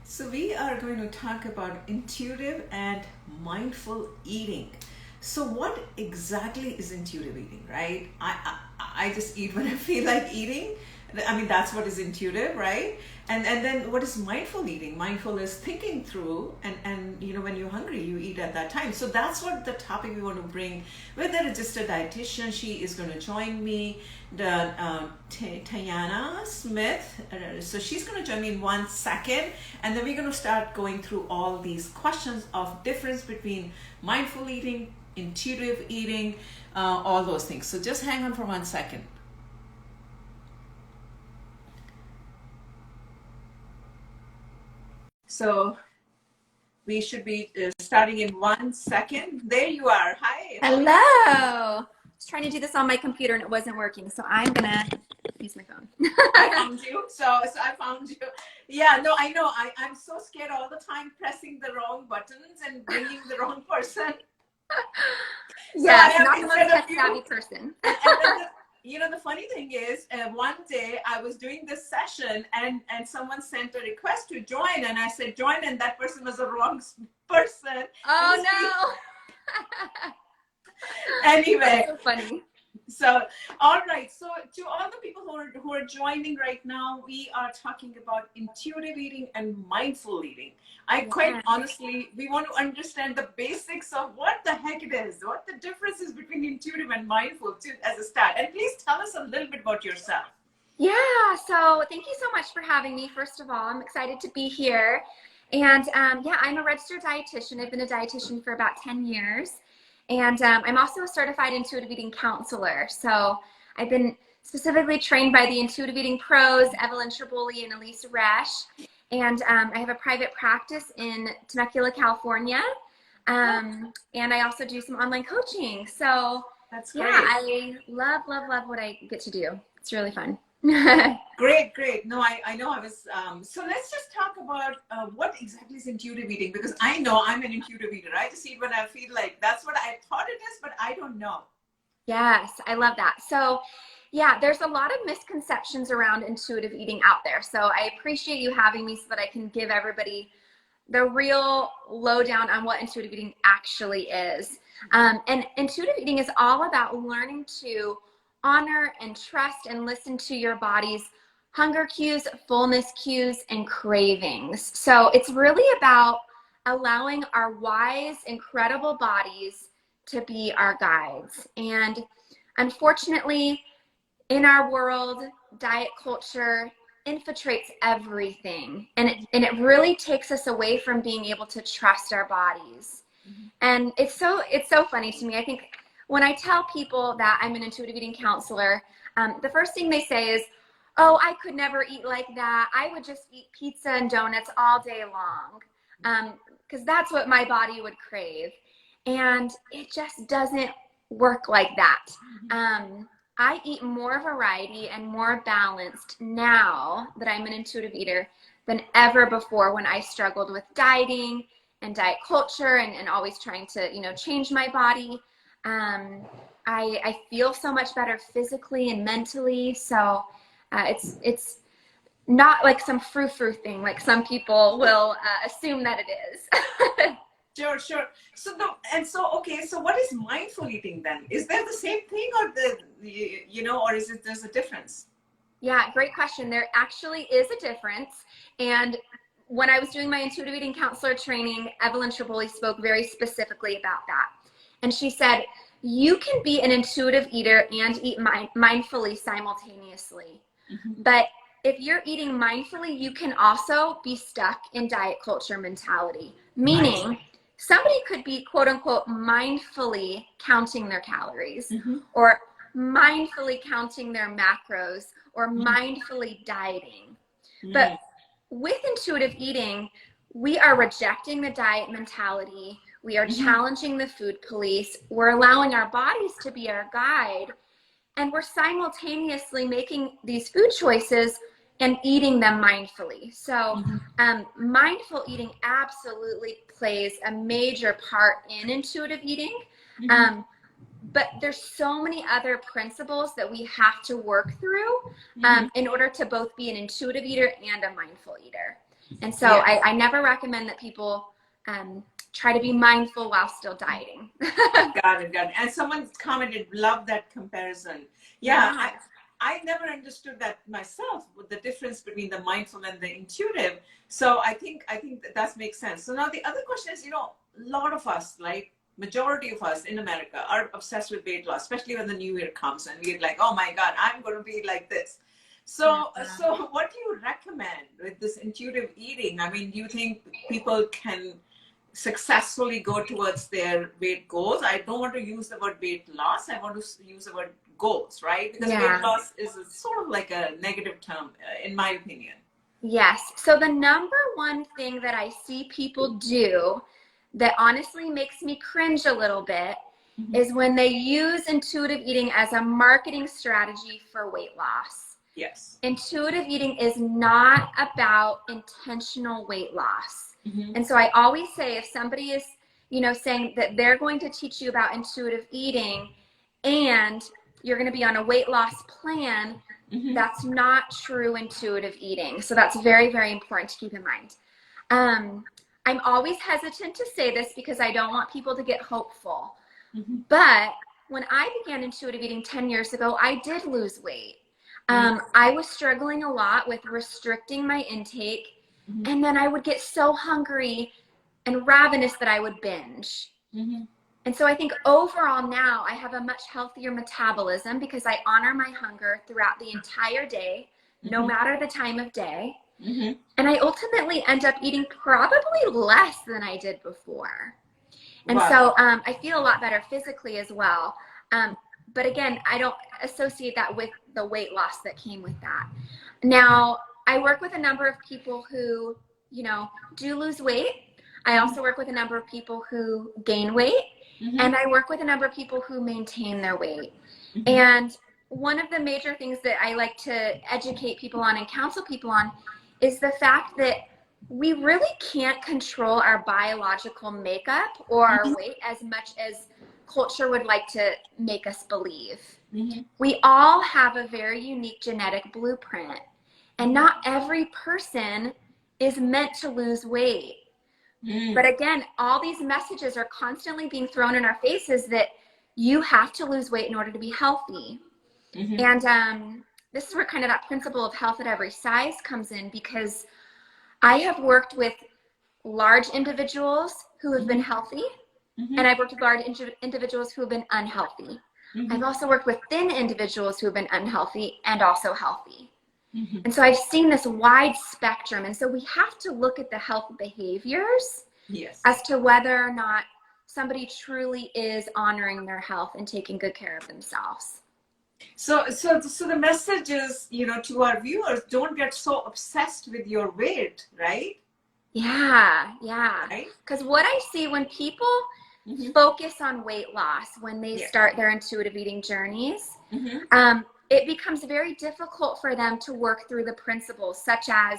So, we are going to talk about intuitive and mindful eating. So, what exactly is intuitive eating, right? I just eat when I feel like eating. I mean, that's what is intuitive, right? And then what is mindful eating? Mindful is thinking through, and when you're hungry, you eat at that time. So that's what the topic we want to bring with the registered dietitian. She is going to join me, the Tianna Smith. So she's going to join me in 1 second, and then we're going to start going through all these questions of difference between mindful eating, intuitive eating, all those things. So just hang on for 1 second. So we should be starting in 1 second. There you are. Hi. Hello. I was trying to do this on my computer and it wasn't working, so I'm gonna use my phone. I found you. So I found you. Yeah, no, I know. I'm so scared all the time pressing the wrong buttons and bringing the wrong person. Yes, not the most tech-savvy person. And then the funny thing is, one day I was doing this session and someone sent a request to join, and I said join, and that person was the wrong person. Oh no. Anyway, that's so funny. So, all right. So, to all the people who are joining right now, we are talking about intuitive eating and mindful eating. Quite honestly, we want to understand the basics of what the heck it is, what the difference is between intuitive and mindful as a start. And please tell us a little bit about yourself. Yeah. So, thank you so much for having me. First of all, I'm excited to be here. And yeah, I'm a registered dietitian. I've been a dietitian for about 10 years. And I'm also a certified intuitive eating counselor. So I've been specifically trained by the intuitive eating pros, Evelyn Triboli and Elise Resch. And I have a private practice in Temecula, California. And I also do some online coaching. So that's great. Yeah, I love what I get to do. It's really fun. Great. No, I know I was, so let's just talk about what exactly is intuitive eating, because I know I'm an intuitive eater. I just eat when I feel like. That's what I thought it is, but I don't know. Yes, I love that. So yeah, there's a lot of misconceptions around intuitive eating out there. So I appreciate you having me so that I can give everybody the real lowdown on what intuitive eating actually is. And intuitive eating is all about learning to honor and trust and listen to your body's hunger cues, fullness cues, and cravings. So it's really about allowing our wise, incredible bodies to be our guides. And unfortunately, in our world, diet culture infiltrates everything, and it really takes us away from being able to trust our bodies. Mm-hmm. And it's so funny to me. I think when I tell people that I'm an intuitive eating counselor, the first thing they say is, oh, I could never eat like that. I would just eat pizza and donuts all day long, because that's what my body would crave. And it just doesn't work like that. I eat more variety and more balanced now that I'm an intuitive eater than ever before, when I struggled with dieting and diet culture and always trying to, change my body. I feel so much better physically and mentally. So it's not like some frou-frou thing like some people will assume that it is. Sure. So what is mindful eating then? Is that the same thing, or or there's a difference? Yeah, great question. There actually is a difference. And when I was doing my intuitive eating counselor training, Evelyn Triboli spoke very specifically about that. And she said, you can be an intuitive eater and eat mindfully simultaneously. Mm-hmm. But if you're eating mindfully, you can also be stuck in diet culture mentality, meaning right. Somebody could be, quote unquote, mindfully counting their calories, mm-hmm. or mindfully counting their macros, or mm-hmm. mindfully dieting. Mm-hmm. But with intuitive eating, we are rejecting the diet mentality. We are mm-hmm. challenging the food police. We're allowing our bodies to be our guide. And we're simultaneously making these food choices and eating them mindfully. So mindful eating absolutely plays a major part in intuitive eating. Mm-hmm. But there's so many other principles that we have to work through in order to both be an intuitive eater and a mindful eater. And so I never recommend that people try to be mindful while still dieting. Got it. And someone commented, love that comparison. Yeah. I never understood that myself, the difference between the mindful and the intuitive. So I think that makes sense. So now the other question is, a lot of us, like majority of us in America, are obsessed with weight loss, especially when the new year comes and we're like, oh my God, I'm going to be like this. So what do you recommend with this intuitive eating? I mean, do you think people can successfully go towards their weight goals? I don't want to use the word weight loss. I want to use the word goals, right? Because weight loss is sort of like a negative term, in my opinion. Yes. So the number one thing that I see people do that honestly makes me cringe a little bit is when they use intuitive eating as a marketing strategy for weight loss. Yes. Intuitive eating is not about intentional weight loss. And so I always say, if somebody is, saying that they're going to teach you about intuitive eating and you're going to be on a weight loss plan, that's not true intuitive eating. So that's very, very important to keep in mind. I'm always hesitant to say this because I don't want people to get hopeful. But when I began intuitive eating 10 years ago, I did lose weight. I was struggling a lot with restricting my intake. And then I would get so hungry and ravenous that I would binge. And so I think overall now I have a much healthier metabolism because I honor my hunger throughout the entire day, no matter the time of day. And I ultimately end up eating probably less than I did before. And so I feel a lot better physically as well. But again, I don't associate that with the weight loss that came with that. Now, I work with a number of people who, do lose weight. I also work with a number of people who gain weight. And I work with a number of people who maintain their weight. And one of the major things that I like to educate people on and counsel people on is the fact that we really can't control our biological makeup or our weight as much as culture would like to make us believe. We all have a very unique genetic blueprint, and not every person is meant to lose weight. But again, all these messages are constantly being thrown in our faces that you have to lose weight in order to be healthy. And this is where kind of that principle of health at every size comes in, because I have worked with large individuals who have been healthy, and I've worked with large individuals who have been unhealthy. I've also worked with thin individuals who have been unhealthy and also healthy. And so I've seen this wide spectrum. And so we have to look at the health behaviors as to whether or not somebody truly is honoring their health and taking good care of themselves. So the message is, to our viewers, don't get so obsessed with your weight, right? Yeah. Because what I see when people focus on weight loss, when they start their intuitive eating journeys, it becomes very difficult for them to work through the principles, such as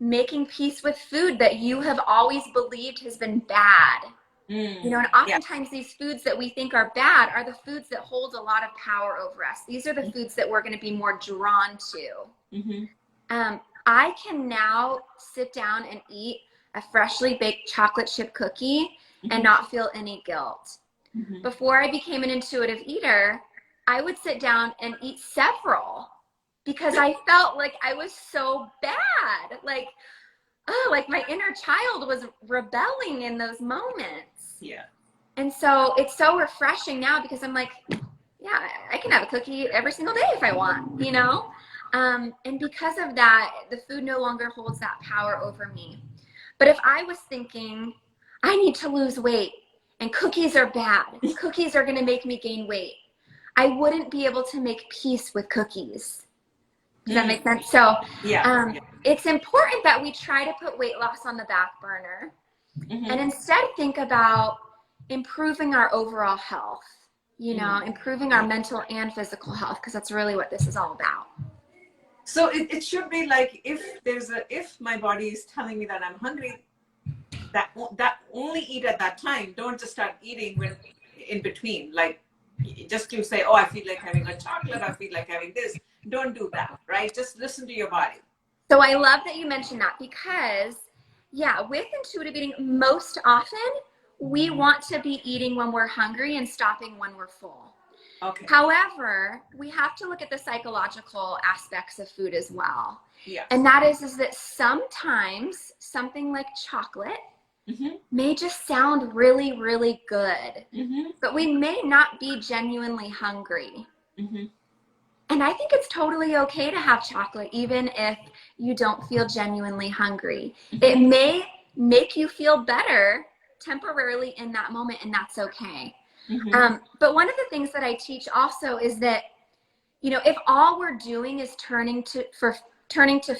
making peace with food that you have always believed has been bad. And oftentimes these foods that we think are bad are the foods that hold a lot of power over us. These are the foods that we're going to be more drawn to. I can now sit down and eat a freshly baked chocolate chip cookie and not feel any guilt. Before I became an intuitive eater, I would sit down and eat several because I felt like I was so bad. Like my inner child was rebelling in those moments. And so it's so refreshing now because I'm like, yeah, I can have a cookie every single day if I want, and because of that, the food no longer holds that power over me. But if I was thinking, I need to lose weight and cookies are bad, cookies are going to make me gain weight, I wouldn't be able to make peace with cookies. Does that make sense? So it's important that we try to put weight loss on the back burner and instead think about improving our overall health, improving our mental and physical health, because that's really what this is all about. So it should be like, if my body is telling me that I'm hungry, that only eat at that time. Don't just start eating when in between. Like, just to say, oh, I feel like having a chocolate, I feel like having this. Don't do that, right? Just listen to your body. So I love that you mentioned that because, yeah, with intuitive eating, most often we want to be eating when we're hungry and stopping when we're full. Okay. However, we have to look at the psychological aspects of food as well. Yes. And that is that sometimes something like chocolate may just sound really, really good, but we may not be genuinely hungry. And I think it's totally okay to have chocolate, even if you don't feel genuinely hungry. It may make you feel better temporarily in that moment, and that's okay. But one of the things that I teach also is that, you know, if all we're doing is turning to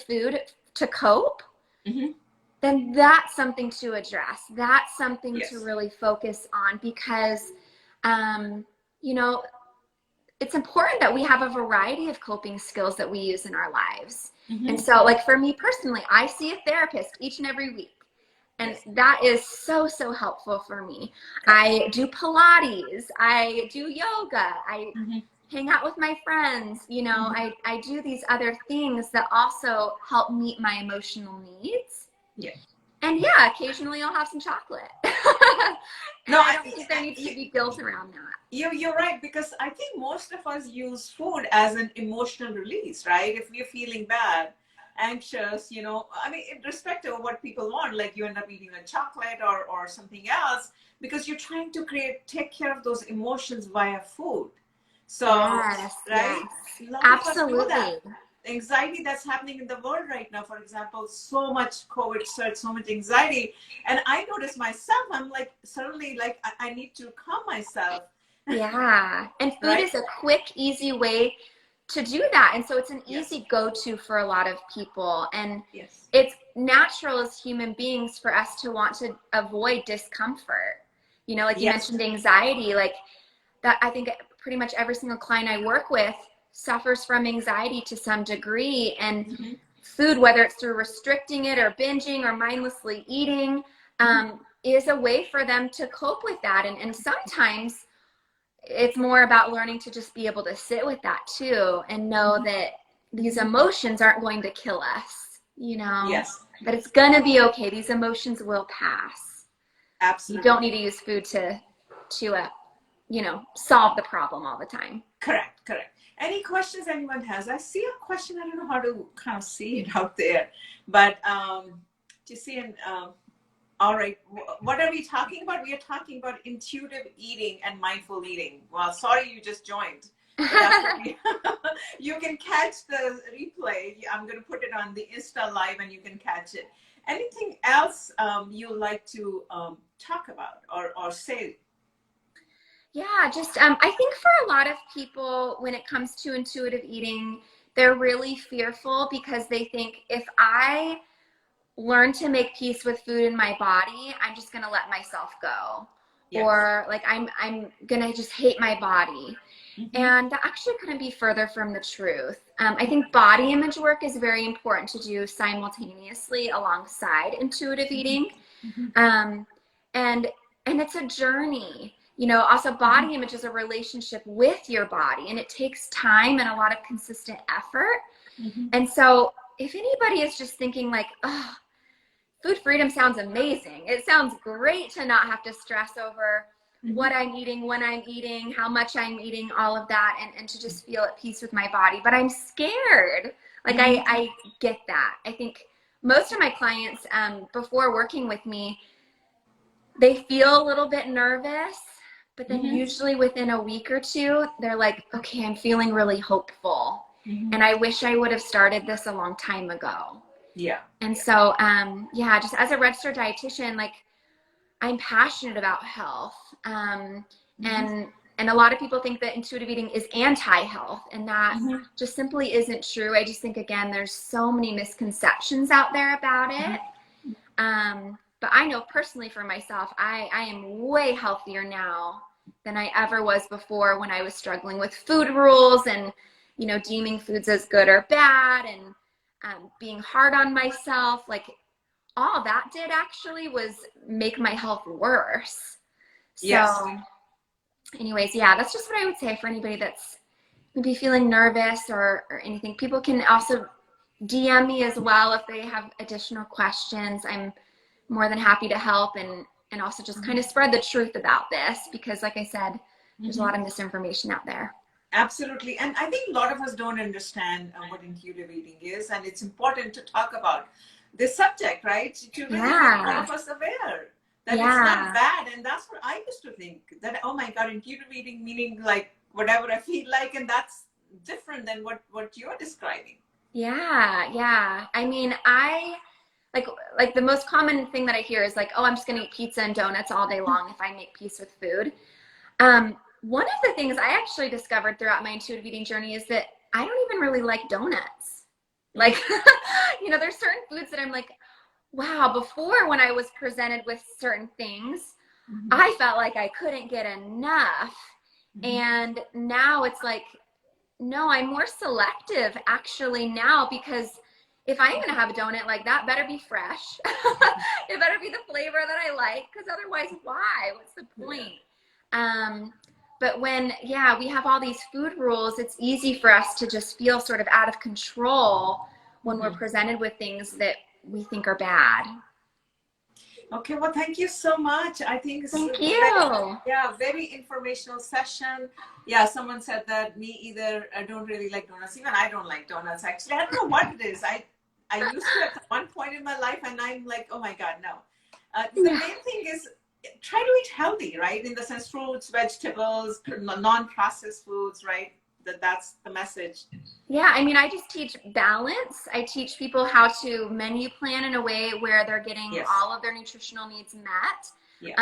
food to cope, then that's something to address. That's something to really focus on because, you know, it's important that we have a variety of coping skills that we use in our lives. And so, like, for me personally, I see a therapist each and every week. And that is so, so helpful for me. I do Pilates. I do yoga. I hang out with my friends. You know, I do these other things that also help meet my emotional needs. And yeah, occasionally I'll have some chocolate. No, I don't think there needs to be guilt around that. You're right, because I think most of us use food as an emotional release, right? If we're feeling bad, anxious, you know, I mean, irrespective of what people want, like you end up eating a chocolate or something else, because you're trying to take care of those emotions via food. So, right? Yes. Absolutely. Anxiety that's happening in the world right now, for example, so much COVID surge, so much anxiety. And I notice myself, I'm like, suddenly like, I need to calm myself. Yeah. And food is a quick, easy way to do that. And so it's an easy go-to for a lot of people. And it's natural as human beings for us to want to avoid discomfort. You know, like you mentioned anxiety, like that, I think pretty much every single client I work with suffers from anxiety to some degree, and food, whether it's through restricting it or binging or mindlessly eating, is a way for them to cope with that. And sometimes it's more about learning to just be able to sit with that too and know that these emotions aren't going to kill us, you know, that it's going to be okay. These emotions will pass. Absolutely. You don't need to use food to you know, solve the problem all the time. Correct. Any questions anyone has? I see a question. I don't know how to kind of see it out there, but to see all right, what are we talking about? We are talking about intuitive eating and mindful eating. Well, sorry you just joined. You can catch the replay. I'm going to put it on the Insta Live and you can catch it. Anything else you like to talk about or say? Yeah, just I think for a lot of people, when it comes to intuitive eating, they're really fearful because they think if I learn to make peace with food in my body, I'm just going to let myself go. Or like I'm going to just hate my body. And that actually couldn't be further from the truth. I think body image work is very important to do simultaneously alongside intuitive eating. And it's a journey. You know, also body image is a relationship with your body, and it takes time and a lot of consistent effort. And so if anybody is just thinking like, oh, food freedom sounds amazing. It sounds great to not have to stress over what I'm eating, when I'm eating, how much I'm eating, all of that, and to just feel at peace with my body. But I'm scared. Like I get that. I think most of my clients, before working with me, they feel a little bit nervous, but then usually within a week or two, they're like, okay, I'm feeling really hopeful. And I wish I would have started this a long time ago. And so, just as a registered dietitian, like I'm passionate about health. And a lot of people think that intuitive eating is anti-health, and that just simply isn't true. I just think, again, there's so many misconceptions out there about it. But I know personally for myself, I am way healthier now than I ever was before, when I was struggling with food rules and, you know, deeming foods as good or bad, and being hard on myself. Like all that did actually was make my health worse. So anyways, that's just what I would say for anybody that's maybe feeling nervous or anything. People can also DM me as well if they have additional questions. I'm more than happy to help and also just kind of spread the truth about this, because like I said, there's a lot of misinformation out there. Absolutely. And I think a lot of us don't understand what intuitive eating is, and it's important to talk about this subject, right? To really make all of us aware that it's not bad. And that's what I used to think, that, oh my God, intuitive eating meaning like whatever I feel like, and that's different than what you're describing. Yeah. I mean, I like the most common thing that I hear is like, oh, I'm just gonna eat pizza and donuts all day long if I make peace with food. One of the things I actually discovered throughout my intuitive eating journey is that I don't even really like donuts. Like, there's certain foods that I'm like, wow, before when I was presented with certain things, I felt like I couldn't get enough. And now it's like, no, I'm more selective actually now, because if I'm going to have a donut, like that better be fresh. It better be the flavor that I like, because otherwise, why? What's the point? But when, we have all these food rules, it's easy for us to just feel sort of out of control when we're presented with things that we think are bad. Okay, well, thank you so much. I think it's very informational session. Yeah, someone said that me either. I don't really like donuts. Even I don't like donuts, actually. I don't know what it is. I used to at one point in my life, and I'm like, oh my God, no. The main thing is try to eat healthy, right? In the sense, fruits, vegetables, non-processed foods, right? That's the message. Yeah, I mean, I just teach balance. I teach people how to menu plan in a way where they're getting all of their nutritional needs met. Yes.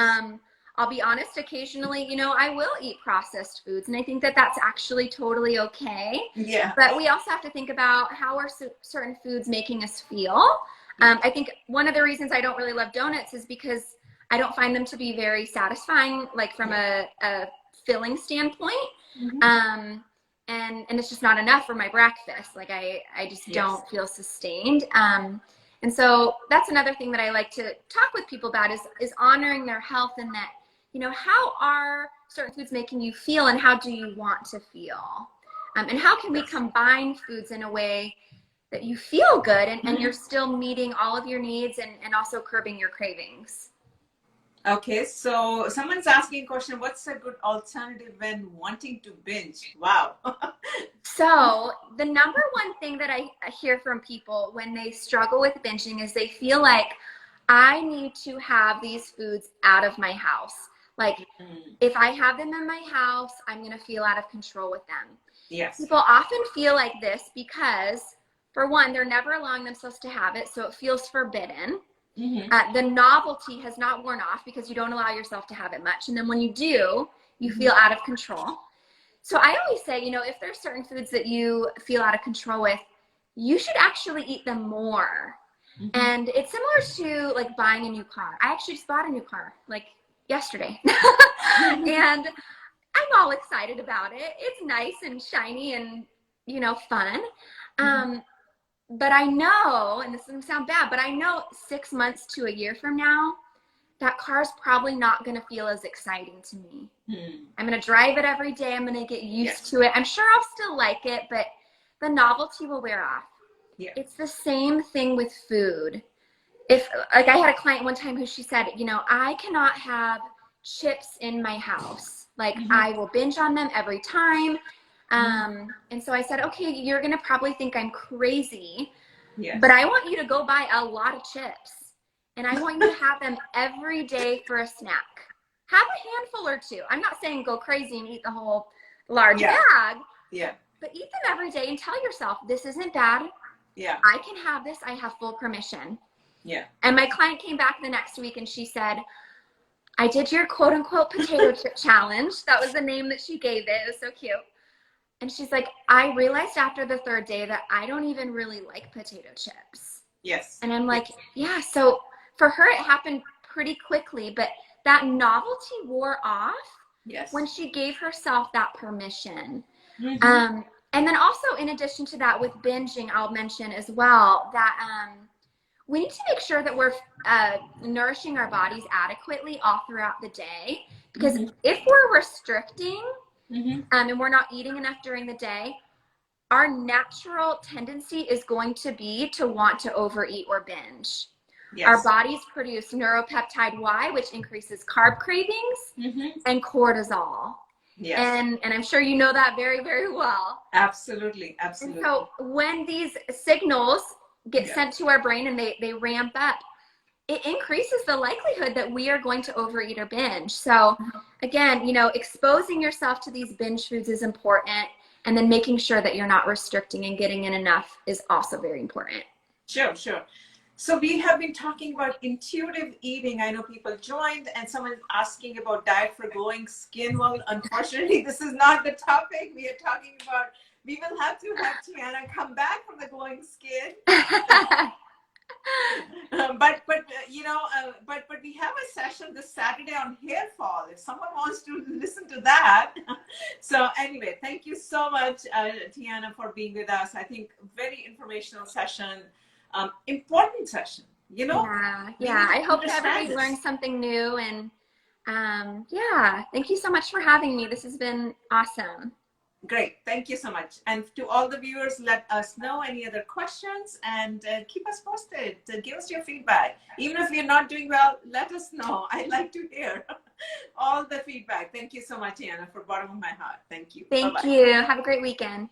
I'll be honest, occasionally, I will eat processed foods, and I think that that's actually totally okay. Yeah. But we also have to think about how are certain foods making us feel. I think one of the reasons I don't really love donuts is because I don't find them to be very satisfying, like from a filling standpoint. And it's just not enough for my breakfast. Like I just don't feel sustained. And so that's another thing that I like to talk with people about is honoring their health, and that, how are certain foods making you feel, and how do you want to feel? And how can we combine foods in a way that you feel good and you're still meeting all of your needs and also curbing your cravings? Okay, so someone's asking a question, what's a good alternative when wanting to binge? Wow. So the number one thing that I hear from people when they struggle with binging is they feel like, I need to have these foods out of my house. Like, if I have them in my house, I'm going to feel out of control with them. Yes. People often feel like this because, for one, they're never allowing themselves to have it, so it feels forbidden. The novelty has not worn off because you don't allow yourself to have it much. And then when you do, you feel out of control. So I always say, if there's certain foods that you feel out of control with, you should actually eat them more. And it's similar to like buying a new car. I actually just bought a new car like yesterday. And I'm all excited about it. It's nice and shiny and, fun. But I know, and this doesn't sound bad, but I know 6 months to a year from now, that car's probably not going to feel as exciting to me. I'm going to drive it every day. I'm going to get used to it. I'm sure I'll still like it, but the novelty will wear off. It's the same thing with food. If, like, I had a client one time who she said, I cannot have chips in my house. Like, I will binge on them every time. And so I said, okay, you're going to probably think I'm crazy, but I want you to go buy a lot of chips, and I want you to have them every day for a snack. Have a handful or two. I'm not saying go crazy and eat the whole large bag, but eat them every day and tell yourself, this isn't bad. I can have this. I have full permission. And my client came back the next week and she said, I did your quote unquote potato chip challenge. That was the name that she gave it. It was so cute. And she's like, I realized after the third day that I don't even really like potato chips. And I'm like, so for her, it happened pretty quickly, but that novelty wore off when she gave herself that permission. And then also, in addition to that, with binging, I'll mention as well that we need to make sure that we're nourishing our bodies adequately all throughout the day, because if we're restricting, and we're not eating enough during the day, our natural tendency is going to be to want to overeat or binge. Yes. Our bodies produce neuropeptide Y, which increases carb cravings, and cortisol. Yes. And I'm sure you know that very, very well. Absolutely. Absolutely. And so when these signals get sent to our brain and they ramp up, it increases the likelihood that we are going to overeat or binge. So again, you know, exposing yourself to these binge foods is important. And then making sure that you're not restricting and getting in enough is also very important. Sure, sure. So we have been talking about intuitive eating. I know people joined and someone asking about diet for glowing skin. Well, unfortunately, this is not the topic. We are talking about, we will have to have Tianna come back from the glowing skin. But we have a session this Saturday on hair fall. If someone wants to listen to that. So anyway, thank you so much, Tianna, for being with us. I think very informational session, important session. You know. Yeah. I hope that everybody learned something new. And thank you so much for having me. This has been awesome. Great. Thank you so much. And to all the viewers, let us know any other questions and keep us posted. Give us your feedback. Even if you're not doing well, let us know. I like to hear all the feedback. Thank you so much, Tianna, from the bottom of my heart. Thank you. Thank you. Have a great weekend.